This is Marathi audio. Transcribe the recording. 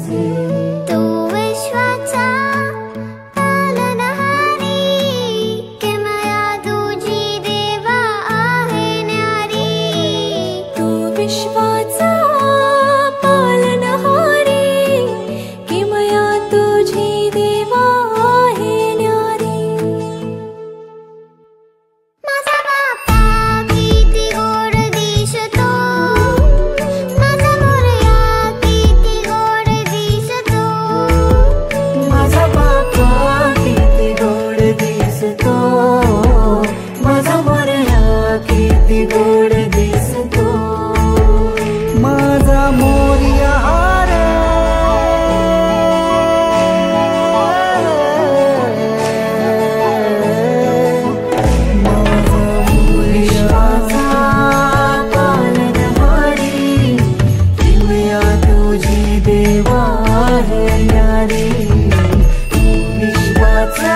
माझे. तू विश्वाचा पालनहारी, किमया तुझी देवा आहे न्यारी. तू विश्वाचा पालनहारी, किमया तुझी देवा आहे न्यारी. माझा बाप्पा किती गोड दिसतो, माझा मोरया किती गोड दिसतो. माझा बाप्पा किती गोड दिसतो, माझा मोरया किती गोड दिसतो. माझा मोरया रे, माझा विश्वाचा पालनहारी, किमया तुझी देवा आहे न्यारी. तू विश्वाचा